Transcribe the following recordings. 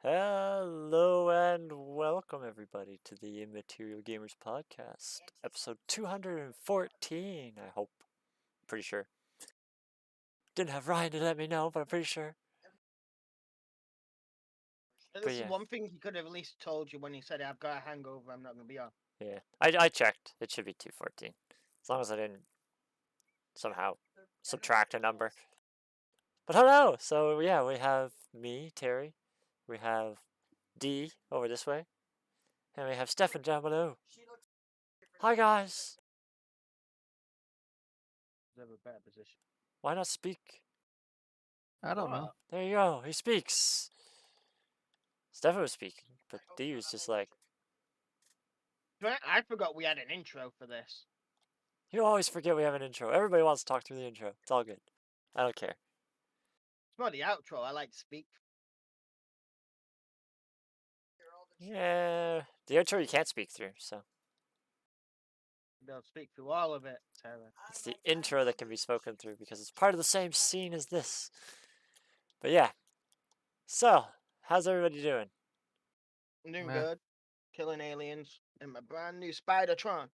Hello and welcome everybody to the Immaterial Gamers podcast, episode 214, I hope. Pretty sure. Didn't have Ryan to let me know, but I'm pretty sure. This But is yeah. one thing he could have at least told you when he said, I've got a hangover, I'm not going to be on. Yeah, I checked. It should be 214. As long as I didn't somehow subtract a number. But hello! So yeah, we have me, Terry. We have D over this way. And we have Stefan down below. Hi guys! Have a better position. Why not speak? I don't know. There you go. He speaks. Stefan was speaking, but D was just like, I forgot we had an intro for this. you always forget we have an intro. Everybody wants to talk through the intro. It's all good. I don't care. It's more the outro. I like to speak. Yeah, the intro you can't speak through, so They'll speak through all of it, Sarah. it's the intro that can be spoken through because it's part of the same scene as this. But yeah. So, how's everybody doing? I'm doing Meh. good. Killing aliens in my brand new Spider-Tron.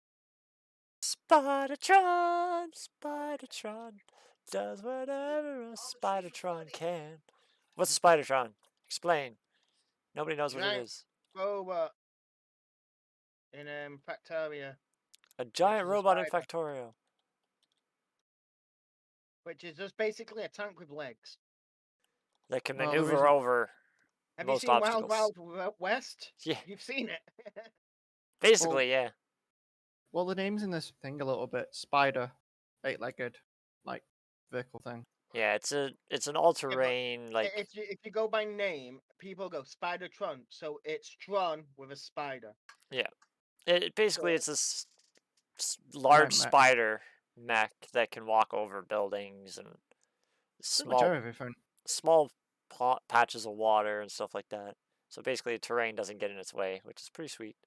Spider-Tron, Spider-Tron does whatever a Spider-Tron can. What's a Spider-Tron? Explain. Nobody knows what it Giant is. robot in Factoria, A giant is a robot in spider. Factorio. which is just basically a tank with legs. That can Well, the maneuver reason- over Have most you seen obstacles. Wild West? Yeah, You've seen it. basically, yeah. Well, the name's in this thing a little bit. Spider, eight-legged, like vehicle thing. Yeah, it's an all-terrain like if you go by name, people go Spider-Tron. So it's Tron with a spider. basically So- it's this large mech. spider mech that can walk over buildings and Pretty much small everything. small patches of water and stuff like that. So basically, the terrain doesn't get in its way, which is pretty sweet.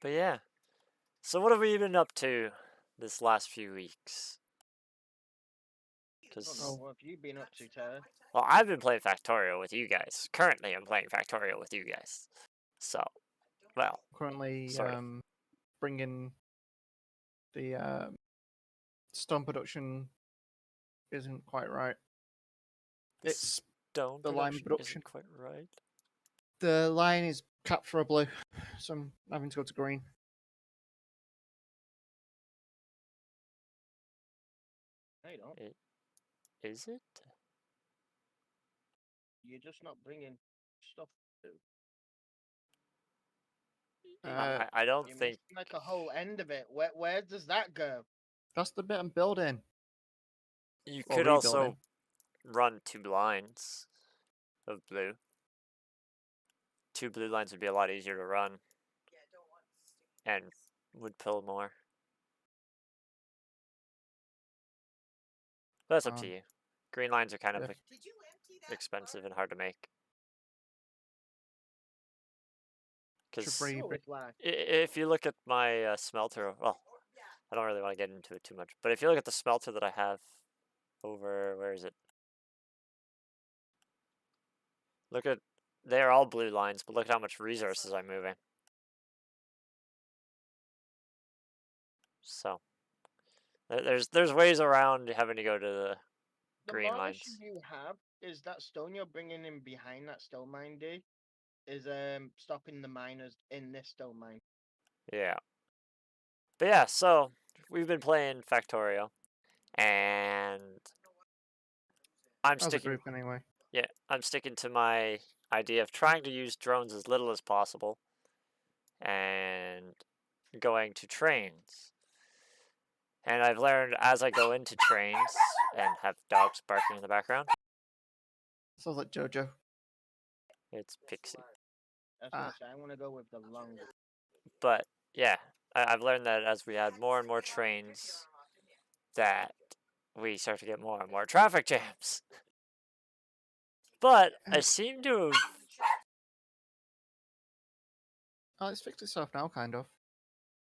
But yeah. So what have we been up to this last few weeks? I don't know, Because what have you been up to, Tara? well, I've been playing Factorio with you guys. Currently, I'm playing Factorio with you guys. So, well, Currently, Sort of. bringing the stone production isn't quite right. It's stone the line production production. isn't quite right. The line is capped for a blue, so I'm having to go to green. I don't. Is it? You're just not bringing stuff. I don't You think. missed like a whole end of it. Where does that go? That's the bit I'm building. You Or could also rebuilding. run 2 lines of blue. 2 blue lines would be a lot easier to run and would pill more. But that's up to you. Green lines are kind of expensive and hard to make. Because Free, Oh, it's black. if you look at my smelter, well, I don't really want to get into it too much, but if you look at the smelter that I have over, where is it? Look at, they're all blue lines, but look at how much resources I'm moving. So, there's ways around having to go to the The green more lines. issue you have is that stone you're bringing in behind that stone mine, D, is stopping the miners in this stone mine. Yeah. But yeah, so we've been playing Factorio, and I'm As a sticking. group anyway. Yeah, I'm sticking to my idea of trying to use drones as little as possible, and going to trains. And I've learned as I go into trains and have dogs barking in the background. Sounds like JoJo. It's Pixie. That's what I want to go with the longer. But yeah, I've learned that as we add more and more trains, that we start to get more and more traffic jams. But I seem to have. Oh, it's fixed itself now, kind of.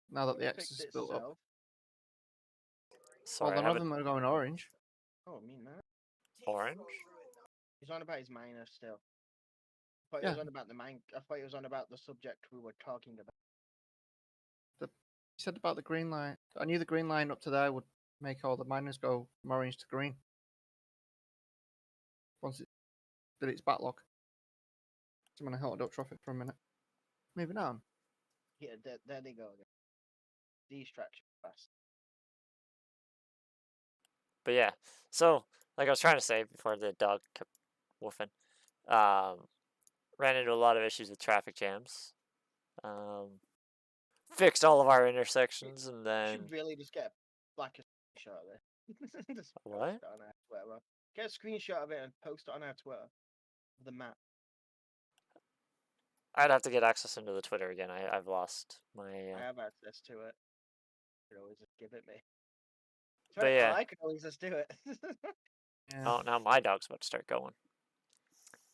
Now that the X Fixed is built up. itself. Sorry, Well, I none of haven't. them are going orange. Oh, I mean that. Orange? He's on about his minor still. I thought he Yeah. was on about the mine. I thought he was on about the subject we were talking about. You said about the green line. I knew the green line up to there would make all the miners go from orange to green. Once it did its backlog. So I'm going to hold up traffic for a minute. Moving on. Yeah, there they go again. Distraction fast. But yeah, so like I was trying to say before the dog kept woofing, ran into a lot of issues with traffic jams. Fixed all of our intersections, and You then should really just get like a screenshot of it. Just post what? it on our Twitter. Get a screenshot of it and post it on our Twitter. The map. I'd have to get access into the Twitter again. I've lost my. I have access to it. You can always just give it me. But yeah, I can always just do it. Yeah. oh, now my dog's about to start going.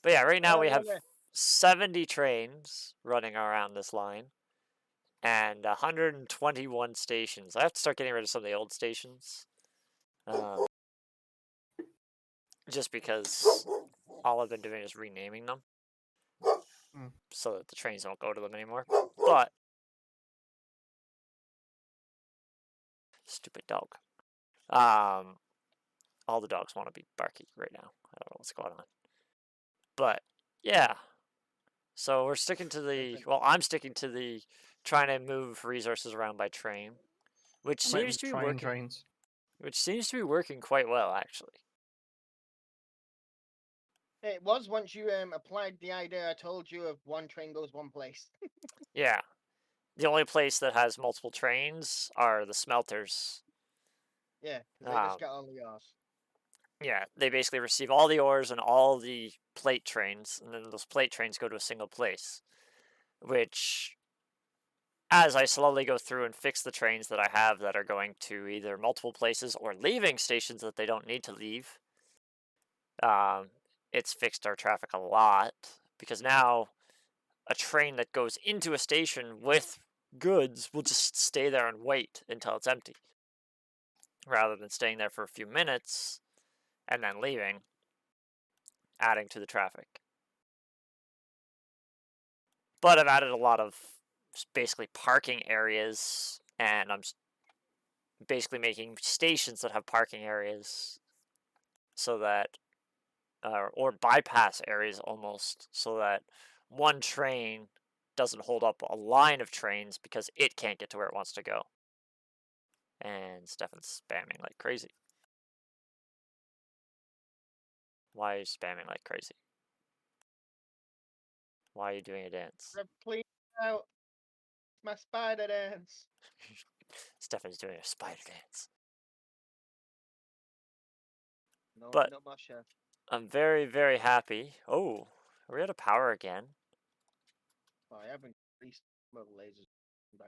But yeah, right now we have 70 trains running around this line and 121 stations. I have to start getting rid of some of the old stations. Just because all I've been doing is renaming them so that the trains don't go to them anymore. But stupid dog. All the dogs want to be barky right now. I don't know what's going on. But yeah. So we're sticking to the I'm sticking to the trying to move resources around by train, which I'm not seems even to be trying working. trains. Which seems to be working quite well, actually. It was once you applied the idea I told you of one train goes one place. Yeah. The only place that has multiple trains are the smelters. Yeah, because they just got all the yours. Yeah, they basically receive all the ores and all the plate trains, and then those plate trains go to a single place. Which, as I slowly go through and fix the trains that I have that are going to either multiple places or leaving stations that they don't need to leave, it's fixed our traffic a lot. Because now a train that goes into a station with goods will just stay there and wait until it's empty, rather than staying there for a few minutes and then leaving, adding to the traffic. But I've added a lot of basically parking areas, and I'm basically making stations that have parking areas so that, or bypass areas almost, so that one train doesn't hold up a line of trains because it can't get to where it wants to go. And Stefan's spamming like crazy. Why are you spamming like crazy? Why are you doing a dance? Please out my spider dance. Stefan's doing a spider dance. No, But not much, chef. I'm very, very happy. Oh, are we out of power again? Well, I haven't increased mobile lasers by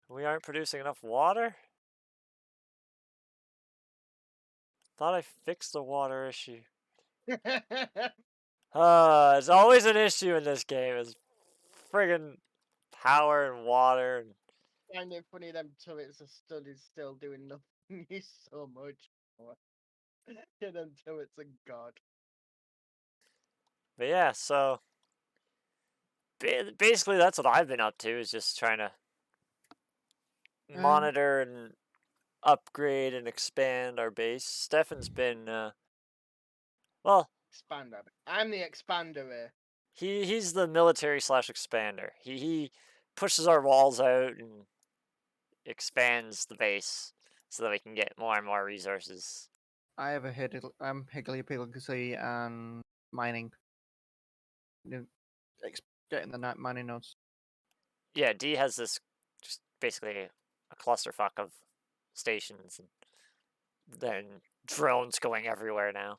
We aren't producing enough water? Thought I fixed the water issue. It's always an issue in this game. Is friggin' power and water. I find it funny them turrets are still doing nothing so much more. Yeah, them turrets are god. But yeah, so basically that's what I've been up to, is just trying to monitor and upgrade and expand our base. Stefan's been well, Expander. I'm the expander here. he's the military slash expander. He pushes our walls out and expands the base so that we can get more and more resources. I have I'm higgly piggy and mining. Getting the mining nodes. Yeah, D has this just basically a clusterfuck of stations and then drones going everywhere now.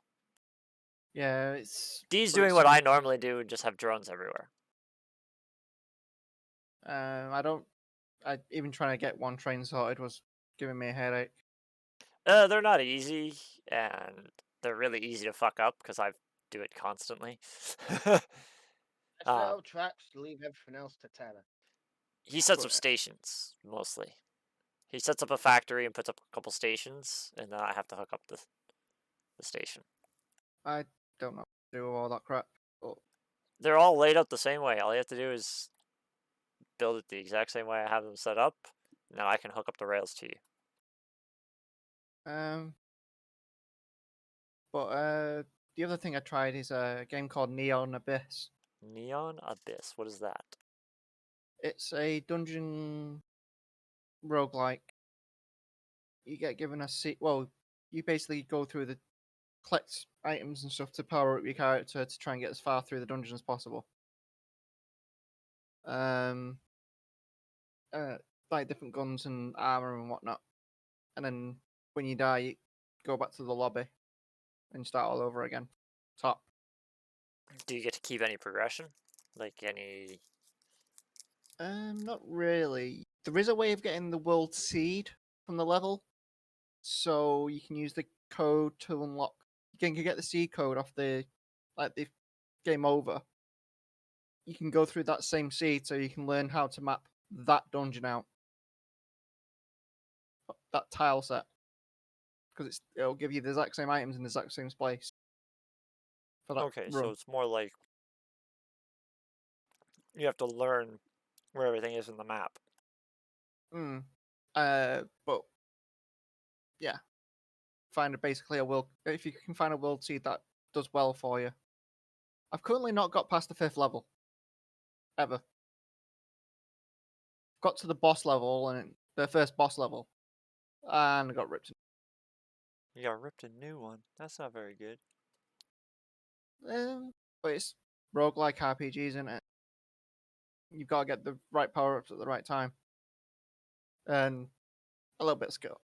Yeah, it's D's doing what I normally do and just have drones everywhere. I even trying to get one train sorted was giving me a headache. They're not easy, and they're really easy to fuck up because I do it constantly. I set up tracks to leave everything else to Tyler. He sets up stations mostly. He sets up a factory and puts up a couple stations, and then I have to hook up the station. I don't know what to do with all that crap. But They're all laid out the same way. All you have to do is build it the exact same way I have them set up, and then I can hook up the rails to you. um, the other thing I tried is a game called Neon Abyss. Neon Abyss. What is that? It's a dungeon roguelike. You get given a seat. Well, you basically go through the collect items and stuff to power up your character to try and get as far through the dungeon as possible. Um, like different guns and armor and whatnot, and then when you die, you go back to the lobby and start all over again. Top. Do you get to keep any progression? Like any. Not really. There is a way of getting the world seed from the level, so you can use the code to unlock. You can get the seed code off the game over. You can go through that same seed, so you can learn how to map that dungeon out, that tile set, because it'll give you the exact same items in the exact same place for that Okay, so run. it's more like you have to learn where everything is in the map. Hmm. But yeah, basically a world. If you can find a world seed that does well for you. I've currently not got past the 5th level ever. Got to the boss level and the first boss level, and I got ripped. You got ripped a new one. That's not very good. But it's roguelike RPGs, isn't it? You've got to get the right power ups at the right time, and a little bit of skill.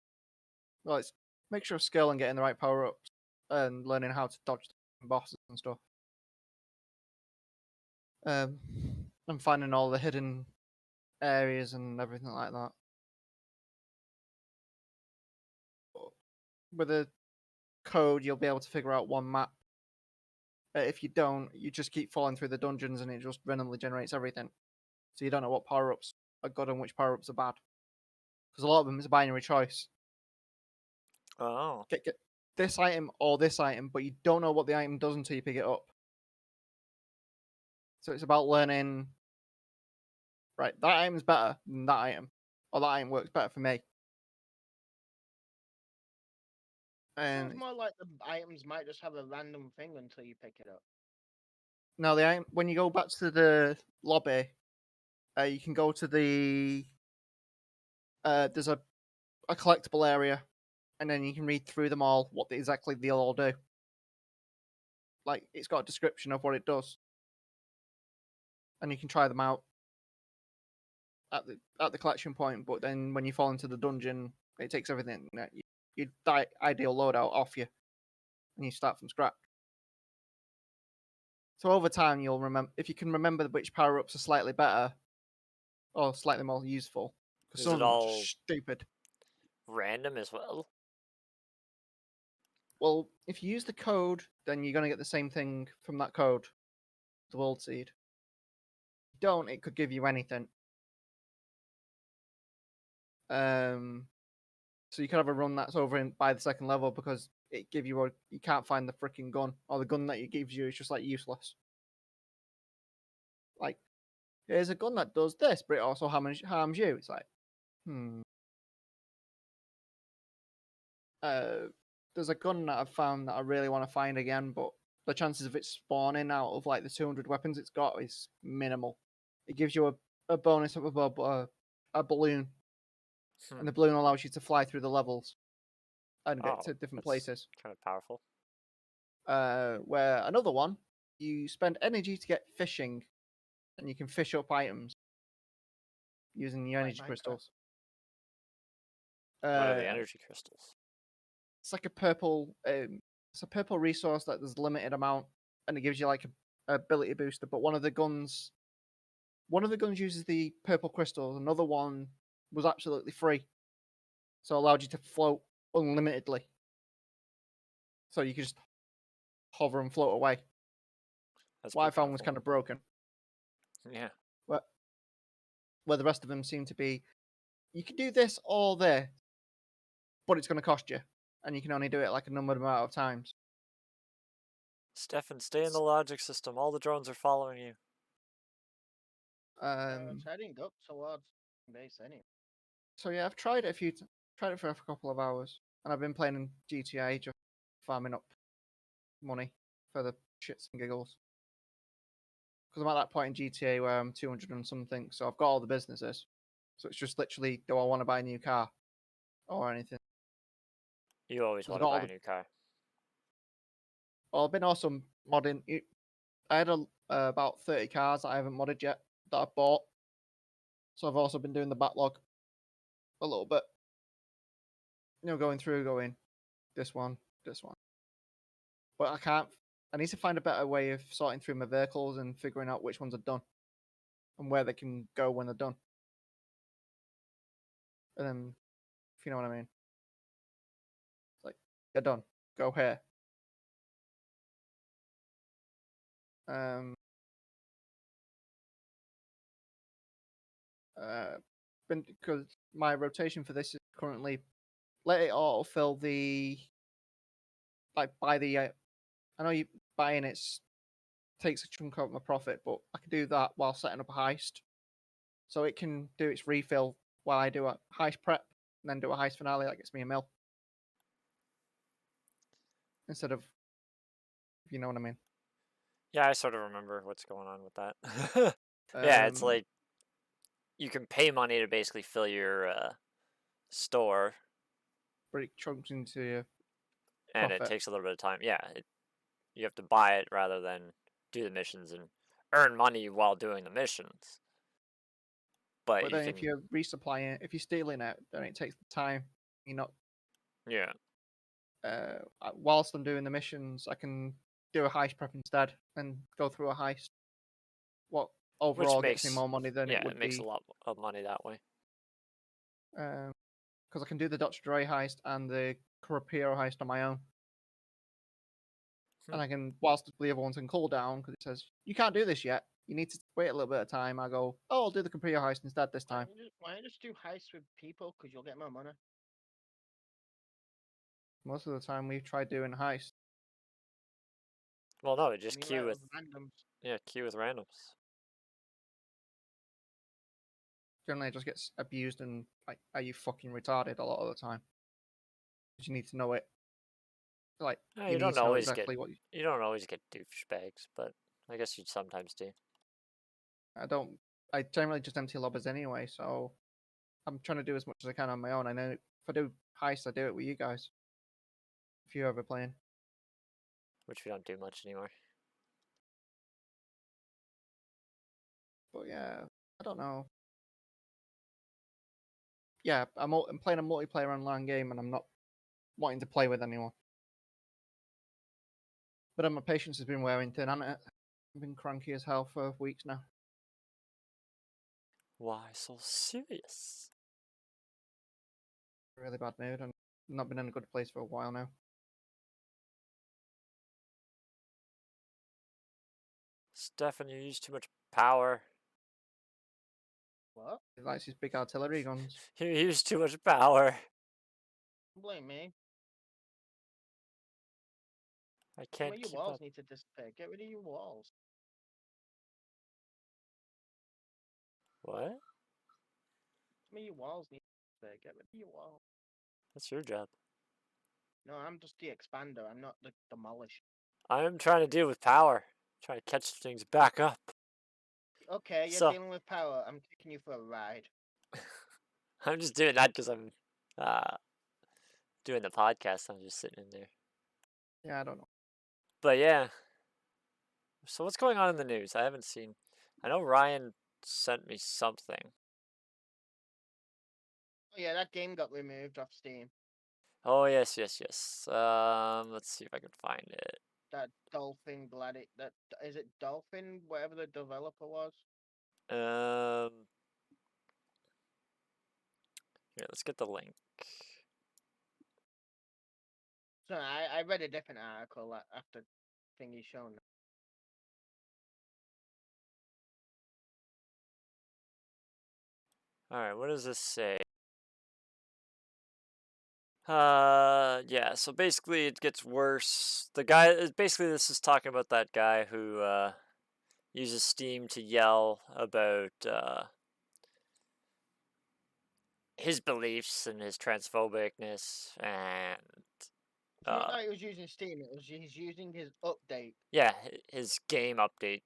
Well, it's mixture of skill and getting the right power ups, and learning how to dodge bosses and stuff. And finding all the hidden areas and everything like that. With a code, you'll be able to figure out one map. If you don't, you just keep falling through the dungeons and it just randomly generates everything. So you don't know what power ups are good and which power ups are bad. Because a lot of them is a binary choice. Oh. Get this item or this item, but you don't know what the item does until you pick it up. So it's about learning, right, that item's better than that item. Or that item works better for me. Sounds And more like the items might just have a random thing until you pick it up. now the item, when you go back to the lobby, you can go to there's a collectible area, and then you can read through them all, what exactly they all do. Like, it's got a description of what it does, and you can try them out at the collection point. But then when you fall into the dungeon, it takes everything that you ideal loadout off you, and you start from scratch. So over time, you'll remember, if you can remember which power ups are slightly better or slightly more useful, because Is some it of them are all just stupid. random as well? Well, if you use the code, then you're going to get the same thing from that code, the world seed. If you don't, it could give you anything. So you could have a run that's over by the second level because you can't find the freaking gun, or the gun that it gives you is just like useless. Like, here's a gun that does this, but it also harms you. It's like, there's a gun that I've found that I really want to find again, but the chances of it spawning out of like the 200 weapons it's got is minimal. It gives you a bonus of a balloon, and the balloon allows you to fly through the levels and get to different places. Kind of powerful. Where another one, you spend energy to get fishing, and you can fish up items using the Like energy Minecraft. crystals. What are the energy crystals? It's like a purple. It's a purple resource that there's a limited amount, and it gives you like a ability booster. But one of the guns uses the purple crystals. Another one was absolutely free, so it allowed you to float unlimitedly. So you could just hover and float away. That's What I pretty found was powerful. kind of broken. Yeah. Where the rest of them seem to be, you can do this or this, but it's going to cost you, and you can only do it like a numbered amount of times. Stefan, stay in the logic system. All the drones are following you. So I didn't go up towards base anyway. So yeah, I've tried it tried it for a couple of hours, and I've been playing in GTA, just farming up money for the shits and giggles. Because I'm at that point in GTA where I'm 200 and something, so I've got all the businesses. So it's just literally, do I want to buy a new car or anything? You always 'Cause want I've to got all buy a the. new car. Well, I've been also modding. I had about 30 cars that I haven't modded yet that I've bought. So I've also been doing the backlog a little bit. Going through, going this one, this one. But I can't. I need to find a better way of sorting through my vehicles and figuring out which ones are done and where they can go when they're done. And then, if you know what I mean, it's like they're done. Go here. Um. Because my rotation for this is currently let it autofill the like by the. I know you buying it's takes a chunk out of my profit, but I can do that while setting up a heist. So it can do its refill while I do a heist prep and then do a heist finale that gets me a mil. Instead of, if you know what I mean. Yeah, I sort of remember what's going on with that. Yeah, it's like you can pay money to basically fill your store, but it chunks into your and it profit. takes a little bit of time. Yeah, you have to buy it rather than do the missions and earn money while doing the missions. But But you then if can, you're resupplying it, if you're stealing it, then it takes the time. You're not. yeah. Whilst I'm doing the missions, I can do a heist prep instead and go through a heist. What Which overall gets me makes, more money than it yeah, it would makes a be. lot of money that way. Because I can do the Dr. Dre heist and the Corapiro heist on my own. And I can, whilst the other ones can cool down, because it says, you can't do this yet. You need to wait a little bit of time. I go, oh, I'll do the Caprio heist instead this time. Why don't you just do heists with people? Because you'll get more money. Most of the time we've tried doing heists. Well, no, just And you queue let with, randoms. yeah, queue with randoms. Generally, it just gets abused and like, are you fucking retarded a lot of the time? Because you need to know it. Like, Yeah, you you need don't to know always get, exactly what you don't always get douchebags, but I guess you sometimes do. I don't. I generally just empty lobbers anyway, so I'm trying to do as much as I can on my own. I know if I do heists, I do it with you guys. If you're ever playing. Which we don't do much anymore. But yeah, I don't know. Yeah, I'm playing a multiplayer online game and I'm not wanting to play with anyone. But my patience has been wearing thin, hasn't it? I've been cranky as hell for weeks now. Why so serious? Really bad mood and not been in a good place for a while now. Stefan, you use too much power. What? He likes his big artillery guns. You use too much power. Blame me. I Some can't of your keep walls up. need to disappear. Get rid of your walls. What? Some of your walls need to disappear. Get rid of your walls. That's your job. No, I'm just the expander. I'm not the demolisher. I'm trying to deal with power. Trying to catch things back up. Okay, you're So, dealing with power. I'm taking you for a ride. I'm just doing that because I'm doing the podcast. I'm just sitting in there. Yeah, I don't know. But yeah. So what's going on in the news? I haven't seen. I know Ryan sent me something. Oh yeah, that game got removed off Steam. Oh yes, yes, yes. Let's see if I can find it. That Dolphin Bloody. That is it. Dolphin, whatever the developer was. Um, Here, let's get the link. So I read a different article after thingy shown. All right, what does this say? Yeah, so basically it gets worse. The guy, basically this is talking about that guy who uses Steam to yell about his beliefs and his transphobicness and It's not that he was using Steam. It was he's using his update. yeah, his game update,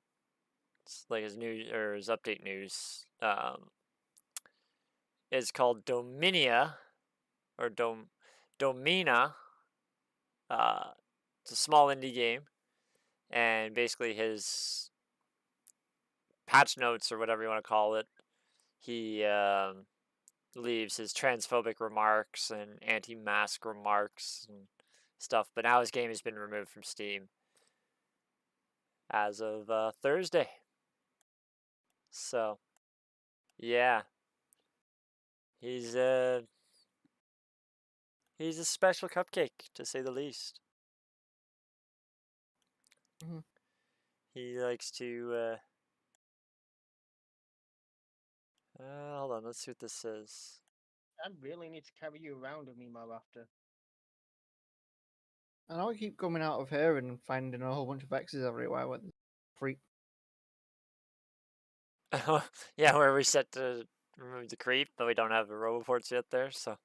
like his news or his update news, is called Dominia or Domina. It's a small indie game, and basically his patch notes or whatever you want to call it, he leaves his transphobic remarks and anti-mask remarks and stuff. But now his game has been removed from Steam as of Thursday. So, yeah, he's a special cupcake to say the least. Mm-hmm. He likes to. Hold on, let's see what this says. I really need to carry you around with me more often. And I keep coming out of here and finding a whole bunch of X's everywhere. With freak. Yeah, where we set to remove the creep, but we don't have the roboports yet there, so.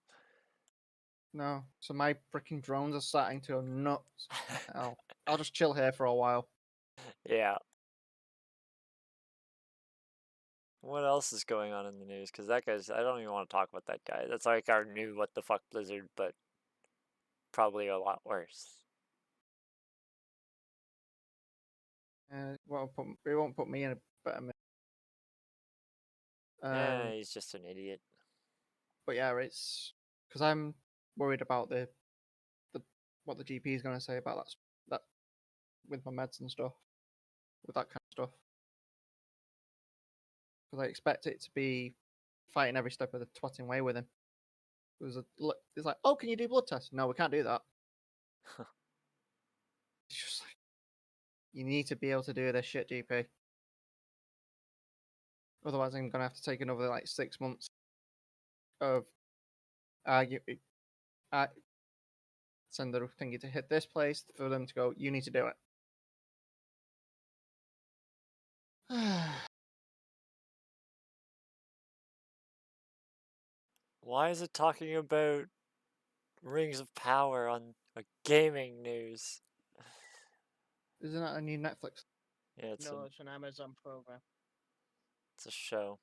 No, so my freaking drones are starting to go nuts. I'll just chill here for a while. Yeah. What else is going on in the news? Because that guy's, I don't even want to talk about that guy. That's like our new what the fuck Blizzard, but probably a lot worse. It won't put me in a better mood. Yeah, he's just an idiot. But yeah, it's because I'm worried about the what the GP is going to say about that with my meds and stuff, with that kind of stuff. Because I expect it to be fighting every step of the twatting way with him. It's like, oh, can you do blood tests? No, we can't do that. It's just like, you need to be able to do this shit, GP. Otherwise, I'm gonna have to take another like 6 months of send the thingy to hit this place for them to go. You need to do it. Why is it talking about Rings of Power on a gaming news? Isn't that a new Netflix? Yeah, No, it's an Amazon program. it's a show.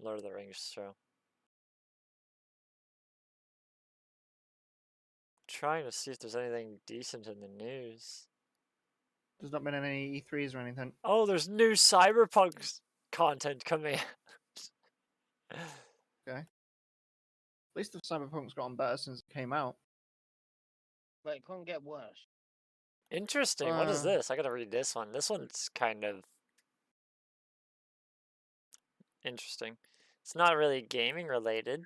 Lord of the Rings show. Trying to see if there's anything decent in the news. There's not been any E3s or anything. Oh, there's new Cyberpunk content coming out. Okay. At least the Cyberpunk's gotten better since it came out. But it couldn't get worse. Interesting. What is this? I gotta read this one. This one's kind of interesting. It's not really gaming related,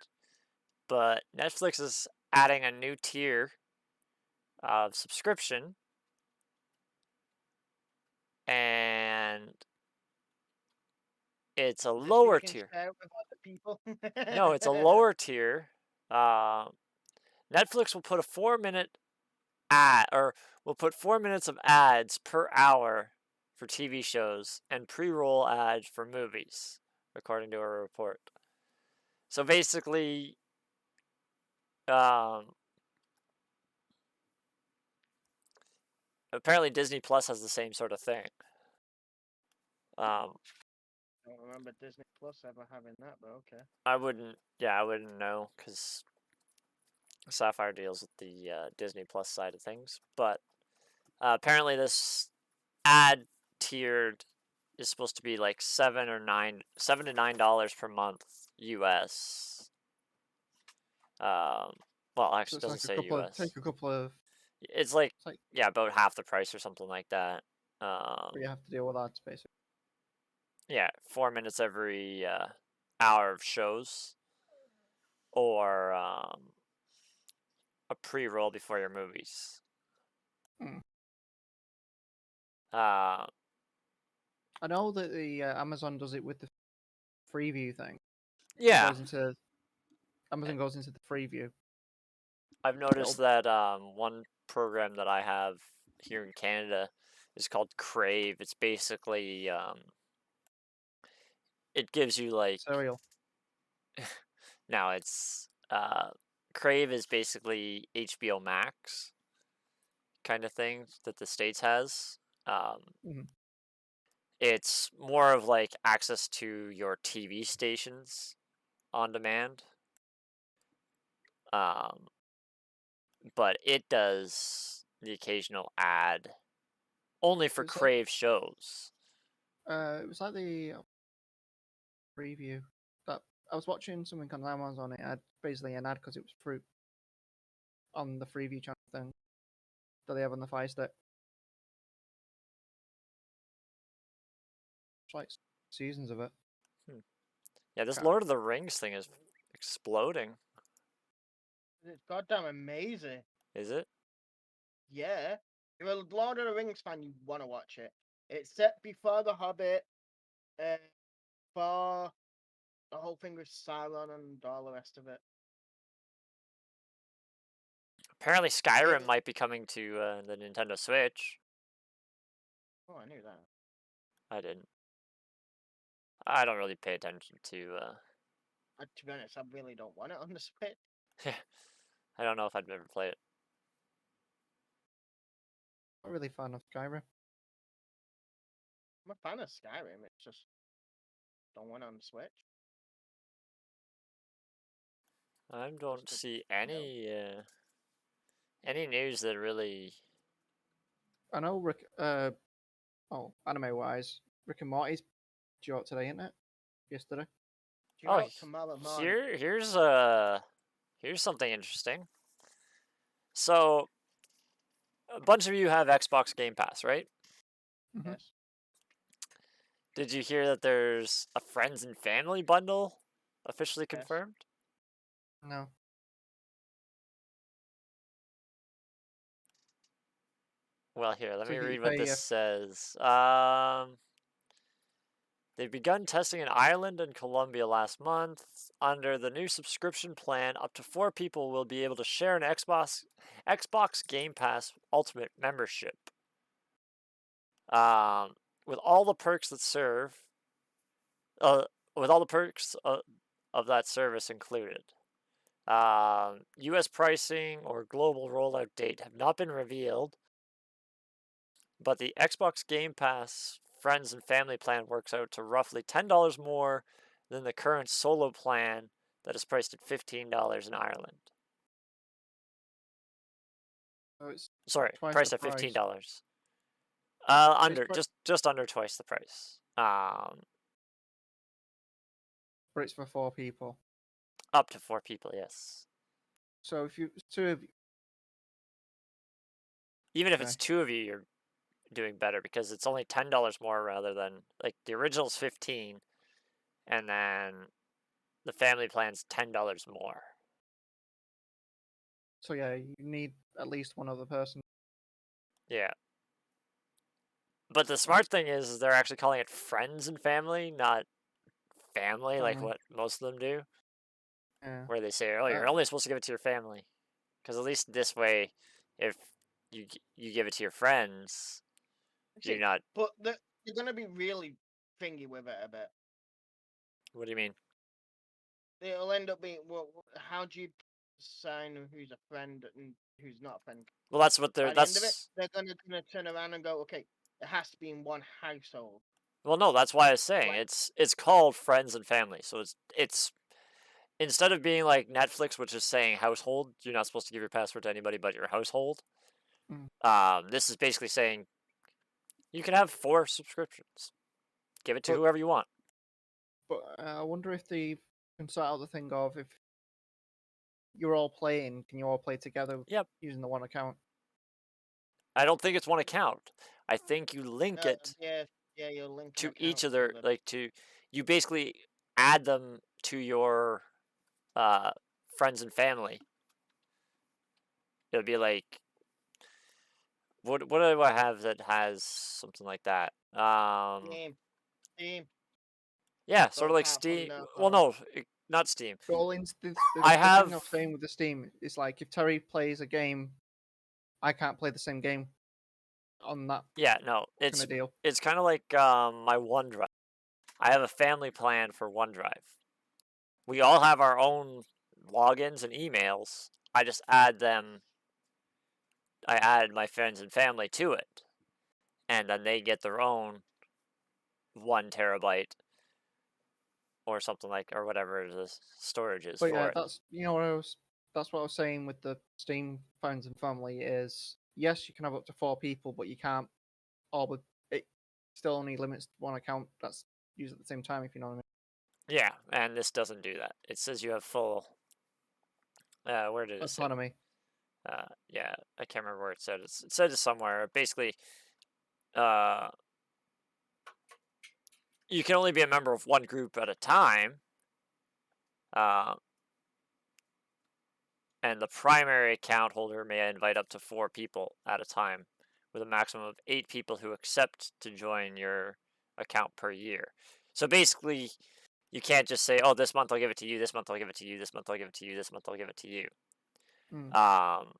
but Netflix is adding a new tier of subscription, and it's a lower tier. Share with other people. No, it's a lower tier. Netflix will put a 4-minute ad, or will put 4 minutes of ads per hour for TV shows and pre-roll ads for movies, according to a report. So basically, apparently Disney Plus has the same sort of thing. I don't remember Disney Plus ever having that, but okay. I wouldn't know because Sapphire deals with the Disney Plus side of things. But apparently, this ad tiered is supposed to be like $7 to $9 per month US. Well, actually, it So doesn't it's say like US. take a couple of. It's like, It's like yeah, about half the price or something like that. but you have to deal with that basically. Yeah, 4 minutes every hour of shows, or a pre-roll before your movies. Hmm. Uh, I know that the Amazon does it with the free view thing. yeah, Amazon goes into the free view. I've noticed that one program that I have here in Canada is called Crave. It's basically it gives you like Serial. now it's Crave is basically HBO Max kind of thing that the States has. Mhm. It's more of like access to your TV stations on demand. Um, but it does the occasional ad only for It's like Crave shows. it was like the preview that I was watching something on Amazon. It had basically an ad because it was fruit on the Freeview channel thing that they have on the Fire Stick. It's like seasons of it. Hmm. Yeah, this Can't- Lord of the Rings thing is exploding. It's goddamn amazing. Is it? Yeah. If you're a Lord of the Rings fan, you want to watch it. It's set before The Hobbit, for the whole thing with Sauron and all the rest of it. Apparently, Skyrim It- might be coming to the Nintendo Switch. Oh, I knew that. I didn't. I don't really pay attention to. To be honest, I really don't want it on the Switch. I don't know if I'd ever play it. Not really fan of Skyrim. I'm a fan of Skyrim. It's just don't want it on the Switch. I don't Just see know. any news that really. I know Rick. Anime wise, Rick and Morty's due out today, isn't it? Yesterday. Do you Oh, know tomorrow morning? here's something interesting. So a bunch of you have Xbox Game Pass, right? Mm-hmm. Yes. Did you hear that there's a friends and family bundle officially Yes. confirmed? No. Well, here, let So me you read what pay this says. They've begun testing in Ireland and Colombia last month. Under the new subscription plan, up to 4 people will be able to share an Xbox Game Pass Ultimate membership. With all the perks that serve, uh, with all the perks of that service included. U.S. pricing or global rollout date have not been revealed, but the Xbox Game Pass Friends and Family plan works out to roughly $10 more than the current solo plan that is priced at $15 in Ireland. so it's Sorry, twice the priced at price. $15. So it's Under just under twice the price. but it's for 4 people. Up to 4 people, yes. So if you two of you, Even if okay, it's 2 of you, you're doing better because it's only $10 more rather than like the original's 15, and then the family plan's $10 more. so yeah, you need at least one other person. Yeah. But the smart thing is they're actually calling it friends and family, not family like Family. what most of them do, Yeah. where they say, "Oh, you're only supposed to give it to your family," because at least this way, if you give it to your friends, you're See, not. but they're gonna be really thingy with it a bit. What do you mean? It'll end up being, well, how do you sign who's a friend and who's not a friend? Well, that's what they're. By the end of it, That's they're gonna turn around and go, okay, it has to be in one household. well, no, that's why I was saying Like, it's called friends and family. So it's instead of being like Netflix, which is saying household, you're not supposed to give your password to anybody but your household. Mm. This is basically saying you can have 4 subscriptions. Give it to But whoever you want. but I wonder if they can sort out the thing of if you're all playing, can you all play together Yep. using the one account? I don't think it's one account. I think you link it yeah, you're linking to each accounts of to their the. you basically add them to your uh, friends and family. It'll be like what do I have that has something like that? Steam. Yeah, So sort of like apart from Steam. the Well, whole, no, not Steam. Well, the I thing have I'm saying with the Steam is like if Terry plays a game, I can't play the same game on that yeah, no, kind of deal. it's kind of like my OneDrive. I have a family plan for OneDrive. We all have our own logins and emails. I just add them. I add my friends and family to it, and then they get their own 1 terabyte or something like, or whatever the storage is But yeah, for it. that's that's what I was saying with the Steam friends and family is yes, you can have up to 4 people, but you can't all but it still only limits one account that's used at the same time, if you know what I mean. Yeah, and this doesn't do that. It says you have full. Where did it say? Autonomy. Yeah, I can't remember where it said. It said it somewhere. Basically, uh, you can only be a member of one group at a time. Uh, and the primary account holder may invite up to 4 people at a time, with a maximum of 8 people who accept to join your account per year. So basically, you can't just say, "Oh, this month I'll give it to you. This month I'll give it to you. This month I'll give it to you. This month I'll give it to you." Mm.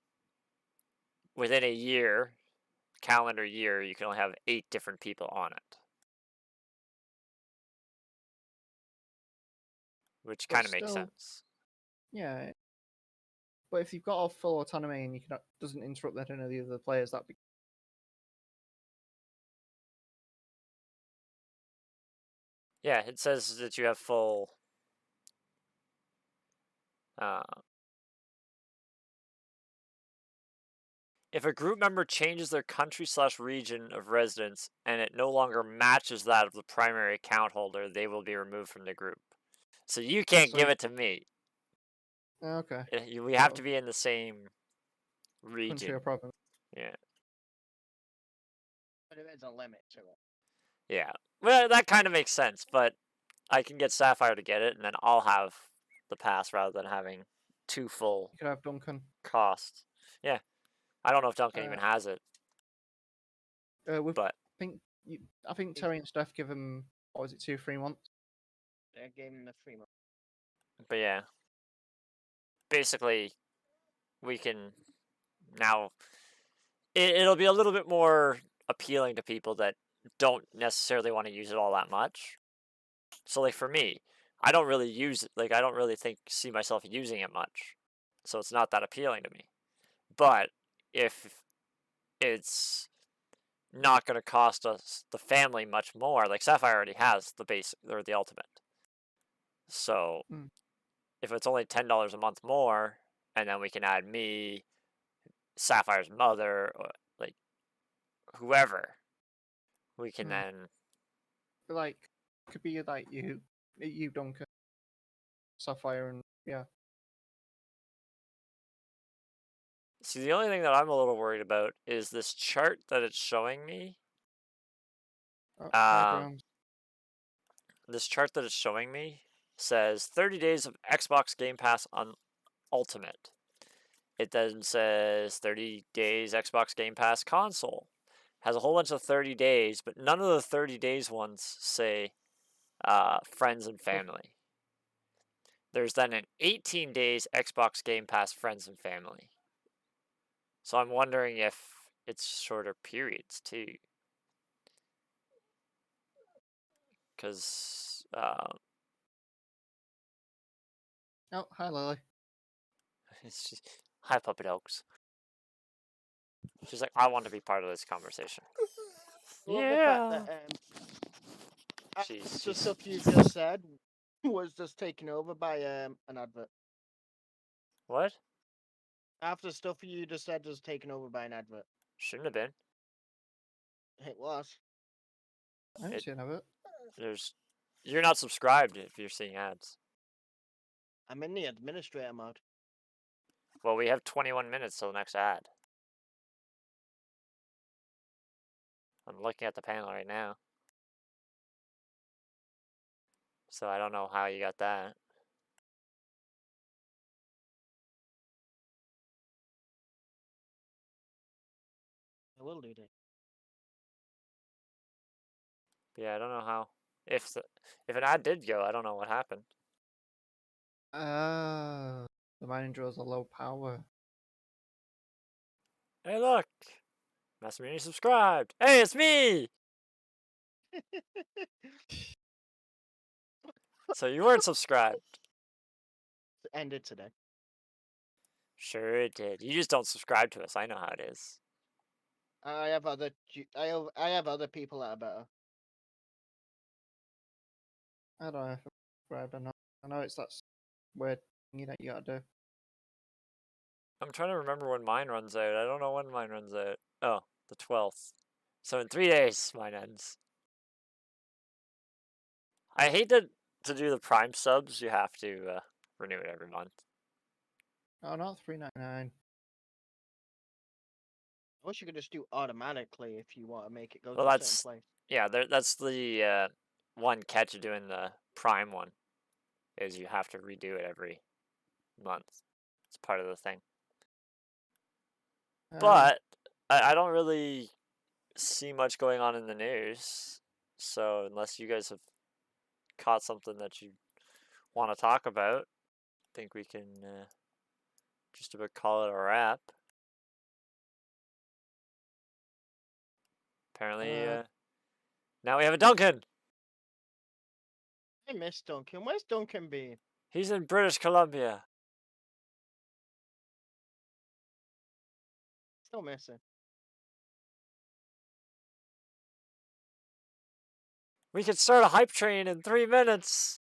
Within a year, calendar year, you can only have 8 different people on it, which But kind of makes still, sense. yeah. But if you've got all full autonomy and you can doesn't interrupt that any of the other players, that'd be Yeah, it says that you have full. Uh, If a group member changes their country/region of residence and it no longer matches that of the primary account holder, they will be removed from the group. So you can't so give it to me. okay. We have So to be in the same country region. or province. Yeah. But there is a limit to it. Yeah. Well, that kind of makes sense, but I can get Sapphire to get it, and then I'll have the pass rather than having 2 full You could have Duncan. costs. Yeah. I don't know if Duncan Uh, even has it, with but I think He's Terry and Steph give him what was it 2 3 months? they're giving the 3 months. yeah. Basically, we can now it'll be a little bit more appealing to people that don't necessarily want to use it all that much. So like for me, I don't really use it. Like I don't really see myself using it much. So it's not that appealing to me. But if it's not going to cost us the family much more, like Sapphire already has the base or the ultimate. So Mm. if it's only $10 a month more, and then we can add me, Sapphire's mother, or like whoever, we can Mm. then. Like could be like you Duncan, Sapphire, and yeah. See, the only thing that I'm a little worried about is this chart that it's showing me. Oh, Um, diagrams. this chart that it's showing me says 30 days of Xbox Game Pass on Ultimate. It then says 30 days Xbox Game Pass console. Has a whole bunch of 30 days, but none of the 30 days ones say friends and Well, family. There's then an 18 days Xbox Game Pass friends and family. So I'm wondering if it's shorter periods too. Because oh, hi Lily. it's just, hi puppy dogs. She's like, I want to be part of this conversation. I love the fact Yeah. that She's the stuff you just said was just taken over by an advert. what? After stuff you just said was taken over by an advert. Shouldn't have been. It was. I haven't It seen of it. there's you're not subscribed if you're seeing ads. I'm in the administrator mode. Well, we have 21 minutes till the next ad. I'm looking at the panel right now. So I don't know how you got that. I will do that. But yeah, I don't know how. If an ad did go, I don't know what happened. The mining drills are low power. Hey, look! Master Mini subscribed. Hey, it's me! So you weren't subscribed. Ended today. Sure it did. You just don't subscribe to us. I know how it is. I have I have other people that are better. I don't know if I'm subscribed or not. I know it's that weird thing that you gotta do. I'm trying to remember when mine runs out. I don't know when mine runs out. Oh, the 12th. So in 3 days, mine ends. I hate that to do the Prime subs, you have to renew it every month. Oh, not $3.99. I wish you could just do automatically if you want to make it go Well, to a certain that's place. yeah. That's the one catch of doing the Prime one, is you have to redo it every month. It's part of the thing. But I don't really see much going on in the news. So unless you guys have caught something that you want to talk about, I think we can just about call it a wrap. Apparently, now we have a Duncan. I miss Duncan. Where's Duncan been? He's in British Columbia. Still missing. We could start a hype train in 3 minutes.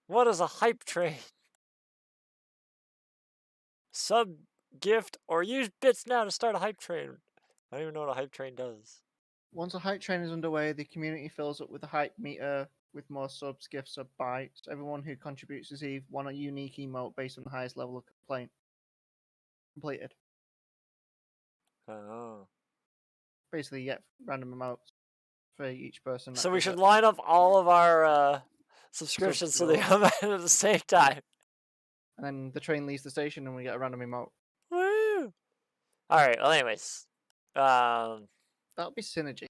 What is a hype train? Sub, gift, or use bits now to start a hype train. I don't even know what a hype train does. Once a hype train is underway, the community fills up with a hype meter with more subs, gifts, or bytes. Everyone who contributes receives one unique emote based on the highest level of completed. Oh. Basically, you get random emotes for each person. So we should line up all of our subscriptions so they come out at the same time. And then the train leaves the station and we get a random emote. Woo! Alright, well anyways. That'll be synergy.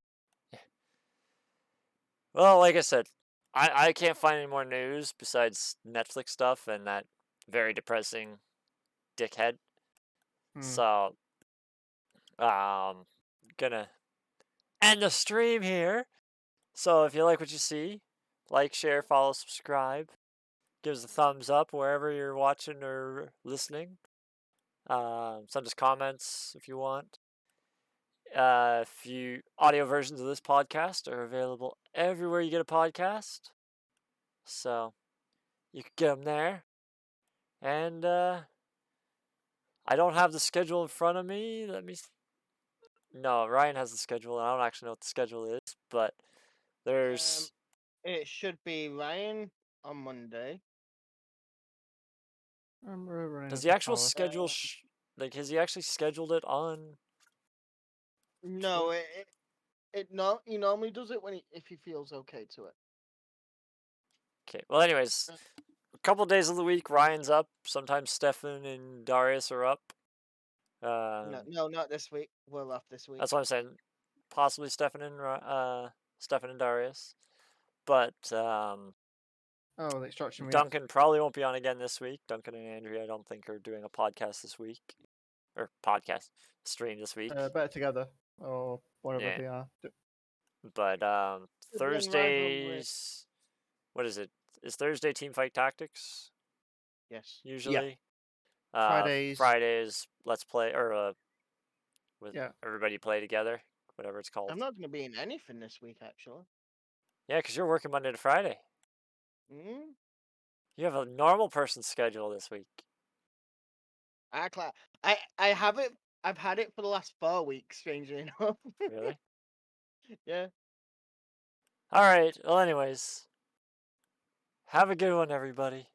Well, like I said, I can't find any more news besides Netflix stuff and that very depressing dickhead. So, gonna end the stream here. So if you like what you see, like, share, follow, subscribe. Give us a thumbs up wherever you're watching or listening. Send us comments if you want. Audio versions of this podcast are available everywhere you get a podcast. So you can get them there. And I don't have the schedule in front of me. No, Ryan has the schedule, and I don't actually know what the schedule is, but there's. It should be Ryan on Monday. Does the actual schedule has he actually scheduled it on? No, he normally does it if he feels okay to it. Okay. Well, anyways, a couple days of the week, Ryan's up. Sometimes Stefan and Darius are up. No, not this week. We're off this week. That's what I'm saying. Possibly Stefan and Darius, but the instruction. Duncan probably won't be on again this week. Duncan and Andrea, I don't think, are doing a podcast this week, or stream this week. Better together or whatever they are. But Thursdays, what is it? Is Thursday Team Fight Tactics? Yes. Usually. Yeah. Fridays, Let's Play, or with everybody play together, whatever it's called. I'm not going to be in anything this week, actually. Yeah, because you're working Monday to Friday. Hmm? You have a normal person schedule this week. I have it. I've had it for the last 4 weeks, strangely enough. Really? Yeah. All right. Well, anyways, have a good one, everybody.